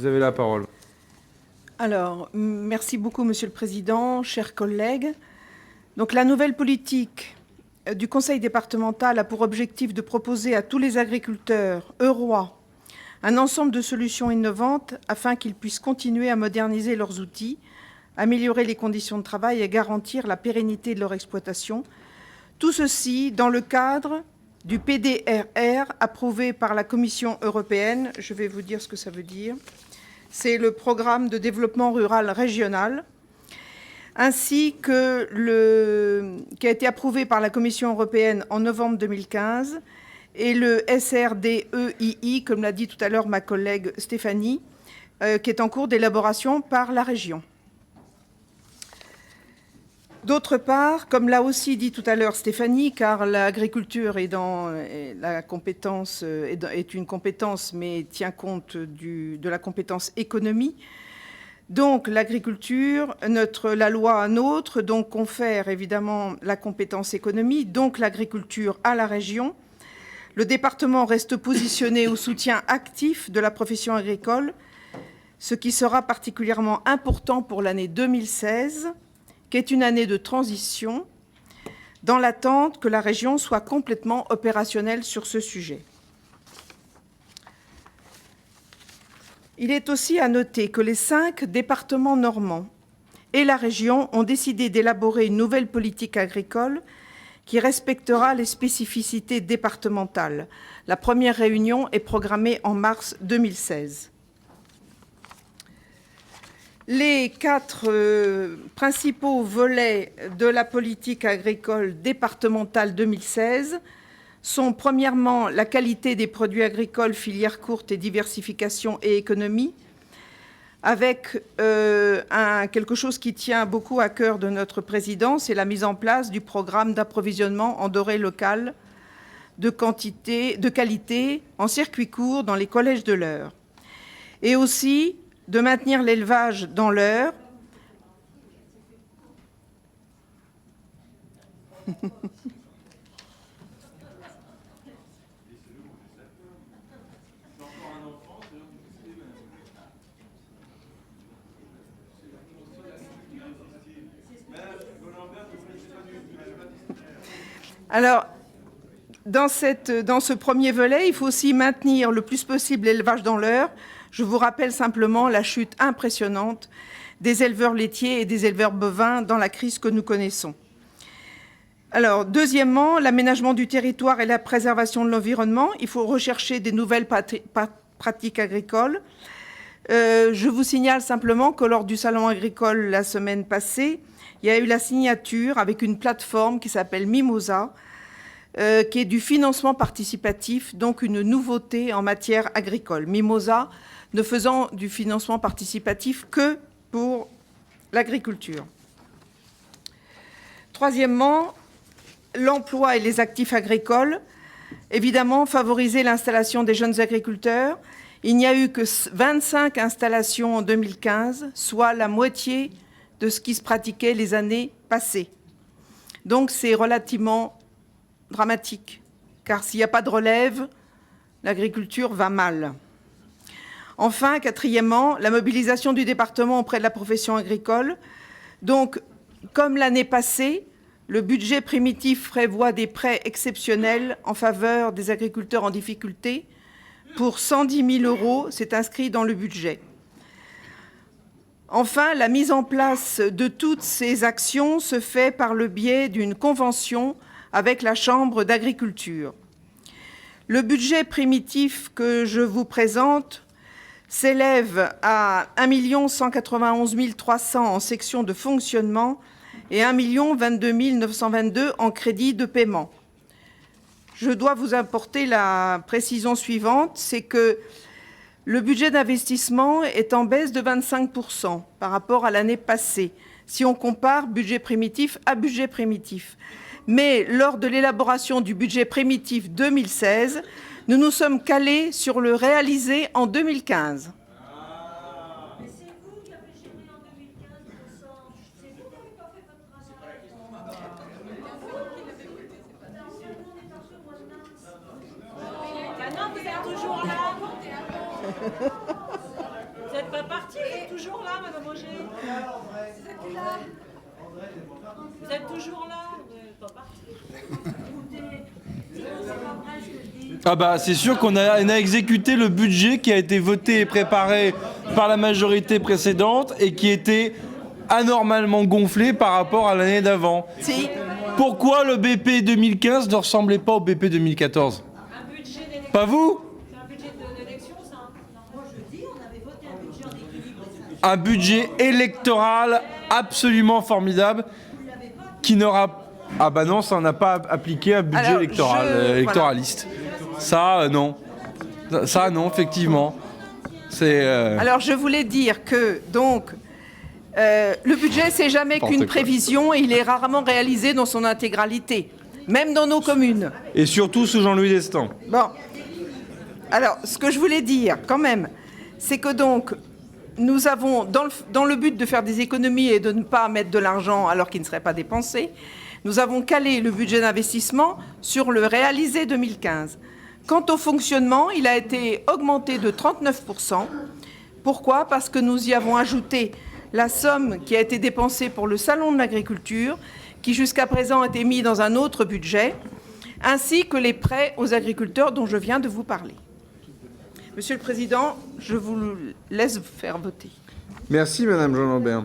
Vous avez la parole. Alors, merci beaucoup, Monsieur le Président, chers collègues. Donc, la nouvelle politique du Conseil départemental a pour objectif de proposer à tous les agriculteurs eurois un ensemble de solutions innovantes afin qu'ils puissent continuer à moderniser leurs outils, améliorer les conditions de travail et garantir la pérennité de leur exploitation. Tout ceci dans le cadre du PDRR approuvé par la Commission européenne. Je vais vous dire ce que ça veut dire. C'est le programme de développement rural régional, ainsi que qui a été approuvé par la Commission européenne en novembre 2015, et le SRDEII, comme l'a dit tout à l'heure ma collègue Stéphanie, qui est en cours d'élaboration par la région. D'autre part, comme l'a aussi dit tout à l'heure Stéphanie, car l'agriculture est une compétence, mais tient compte de la compétence économie. Donc l'agriculture, la loi NOTRe, donc confère évidemment la compétence économie, donc l'agriculture à la région. Le département reste positionné au soutien actif de la profession agricole, ce qui sera particulièrement important pour l'année 2016, qui est une année de transition, dans l'attente que la région soit complètement opérationnelle sur ce sujet. Il est aussi à noter que les 5 départements normands et la région ont décidé d'élaborer une nouvelle politique agricole qui respectera les spécificités départementales. La première réunion est programmée en mars 2016. Les 4 principaux volets de la politique agricole départementale 2016 sont premièrement la qualité des produits agricoles, filières courtes et diversification et économie, avec quelque chose qui tient beaucoup à cœur de notre président, c'est la mise en place du programme d'approvisionnement en denrées locales de qualité en circuit court dans les collèges de l'Eure. Et aussi de maintenir l'élevage dans l'Eure. Alors, dans ce premier volet, il faut aussi maintenir le plus possible l'élevage dans l'Eure. Je vous rappelle simplement la chute impressionnante des éleveurs laitiers et des éleveurs bovins dans la crise que nous connaissons. Alors, deuxièmement, l'aménagement du territoire et la préservation de l'environnement. Il faut rechercher des nouvelles pratiques agricoles. Je vous signale simplement que lors du salon agricole la semaine passée, il y a eu la signature avec une plateforme qui s'appelle Mimosa, qui est du financement participatif, donc une nouveauté en matière agricole. Mimosa ne faisant du financement participatif que pour l'agriculture. Troisièmement, l'emploi et les actifs agricoles. Évidemment, favoriser l'installation des jeunes agriculteurs. Il n'y a eu que 25 installations en 2015, soit la moitié de ce qui se pratiquait les années passées. Donc c'est relativement dramatique, car s'il n'y a pas de relève, l'agriculture va mal. Enfin, quatrièmement, la mobilisation du département auprès de la profession agricole. Donc, comme l'année passée, le budget primitif prévoit des prêts exceptionnels en faveur des agriculteurs en difficulté. Pour 110 000 €, c'est inscrit dans le budget. Enfin, la mise en place de toutes ces actions se fait par le biais d'une convention avec la Chambre d'agriculture. Le budget primitif que je vous présente s'élève à 1 191 300 en section de fonctionnement et 1 022 922 en crédit de paiement. Je dois vous apporter la précision suivante, c'est que le budget d'investissement est en baisse de 25% par rapport à l'année passée, si on compare budget primitif à budget primitif. Mais lors de l'élaboration du budget primitif 2016, nous nous sommes calés sur le réalisé en 2015. Mais c'est vous qui avez géré en 2015, c'est vous qui n'avez pas fait votre travail. Non, vous êtes toujours là. Vous n'êtes pas parti, vous êtes toujours là, Madame Auger. Vous êtes toujours là, vous n'êtes pas parti. Écoutez, sinon c'est pas vrai ce que je dis. Ah bah c'est sûr qu'on a exécuté le budget qui a été voté et préparé par la majorité précédente et qui était anormalement gonflé par rapport à l'année d'avant. Si. Pourquoi le BP 2015 ne ressemblait pas au BP 2014? Un budget d'élection, Pas vous? c'est un budget d'élection, ça. Non, moi je dis, on avait voté un budget en équilibre. Un budget électoral absolument formidable qui n'aura... Ah bah non, ça n'a pas appliqué un budget Alors, électoral, voilà. électoraliste. Ça, non. Ça, non, effectivement. C'est... Alors, je voulais dire que, donc, le budget, c'est jamais N'importe qu'une quoi. prévision et il est rarement réalisé dans son intégralité, même dans nos communes. Et surtout sous Jean-Louis Destin. Bon. Alors, ce que je voulais dire, quand même, c'est que donc, nous avons, dans le but de faire des économies et de ne pas mettre de l'argent alors qu'il ne serait pas dépensé, nous avons calé le budget d'investissement sur le réalisé 2015. Quant au fonctionnement, il a été augmenté de 39%. Pourquoi ? Parce que nous y avons ajouté la somme qui a été dépensée pour le Salon de l'agriculture, qui jusqu'à présent était mis dans un autre budget, ainsi que les prêts aux agriculteurs dont je viens de vous parler. Monsieur le Président, je vous laisse faire voter. Merci, Madame Jean-Lambert.